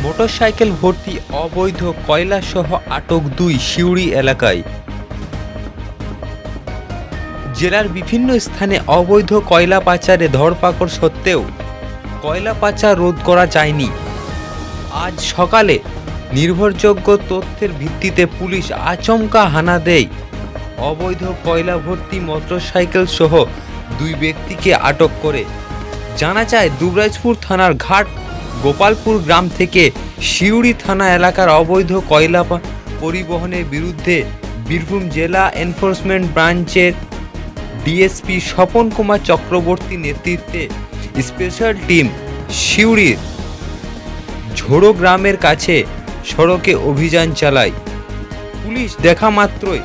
Motorcycle ভর্তি অবৈধ কয়লাসহ আটক ২ সিউড়ি এলাকায়। জেলার বিভিন্ন স্থানে অবৈধ কয়লা পাচারে ধরপাকড় সত্ত্বেও কয়লা পাচার রোধ করা যায়নি। আজ সকালে নির্ভরযোগ্য তথ্যের ভিত্তিতে পুলিশ আচমকা হানা দেয়। অবৈধ কয়লা ভর্তি মোটরসাইকেল সহ ২ ব্যক্তিকে আটক করে। জানা যায় দুবরাজপুর থানার ঘাট গোপালপুর গ্রাম থেকে সিউড়ি থানা এলাকার অবৈধ কয়লা পরিবহনের বিরুদ্ধে বীরভূম জেলা এনফোর্সমেন্ট ব্রাঞ্চের ডিএসপি স্বপন কুমার চক্রবর্তী নেতৃত্বে স্পেশাল টিম সিউড়ির ঝোড়ো গ্রামের কাছে সড়কে অভিযান চালায়। পুলিশ দেখা মাত্রই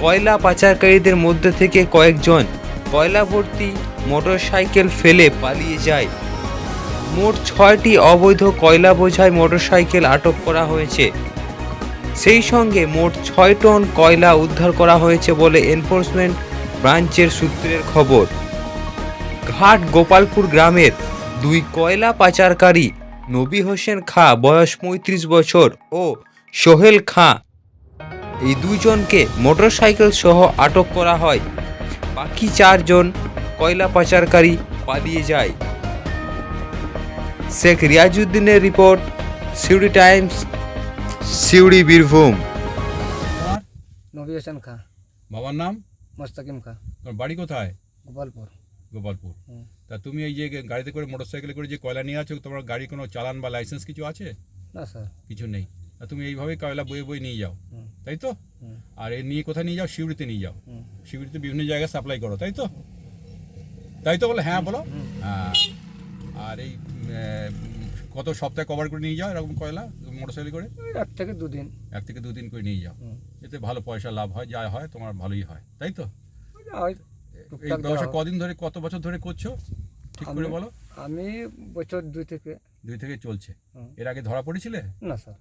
কয়লা পাচারকারীদের মধ্যে থেকে কয়েকজন কয়লা ভর্তি মোটরসাইকেল ফেলে পালিয়ে যায়। মোট ৬টি অবৈধ কয়লা বোঝাই মোটরসাইকেল আটক করা হয়েছে। সেই সঙ্গে মোট ৬ টন কয়লা উদ্ধার করা হয়েছে বলে এনফোর্সমেন্ট ব্রাঞ্চের সূত্রের খবর। ঘাট গোপালপুর গ্রামের ২ কয়লা পাচারকারী নবী হোসেন খাঁ বয়স ৩৫ বছর ও সোহেল খাঁ, এই ২ জনকে মোটরসাইকেল সহ আটক করা হয়। বাকি ৪ জন কয়লা পাচারকারী পালিয়ে যায়। শেখ রিয়াজউদ্দিনের রিপোর্ট, সিউড়ি টাইমস, সিউড়ি, বীরভূম। তোমার নবী হোসেন খাঁ, বাবার নাম? মোস্তাকিম খাঁ, তোমার বাড়ি কোথায়? গোপালপুর। গোপালপুর। তা তুমি এই যে গাড়িতে করে মোটরসাইকেলে করে যে কয়লা নিয়ে আছো, তোমার গাড়ি কোনো চালান বা লাইসেন্স কিছু আছে? না স্যার। কিছু নেই। তা তুমি এইভাবেই কয়লা বয়ে বয়ে নিয়ে যাও, হুম। তাই তো? হুম। আর এই নিয়ে কোথায় নিয়ে যাও? সিউড়িতে নিয়ে যাও। হুম। সিউড়িতে বিভিন্ন জায়গায় সাপ্লাই করো, তাই তো? তাই তো বলে? হ্যাঁ বলো। হ্যাঁ। আর এই কত সপ্তাহে কভার করে নিয়ে যাও এরকম কয়লা মোটরসাইকেল করে? 1 থেকে 2 দিন। 1 থেকে 2 দিন করে নিয়ে যাও। এতে ভালো পয়সা লাভ হয়, যা হয় তোমার ভালোই হয়, তাই তো? এই ব্যবসা কদিন ধরে, কত বছর ধরে করছো ঠিক করে বলো? আমি বছর 2 থেকে। 2 থেকে চলছে। এর আগে ধরা পড়েছিলে? না স্যার।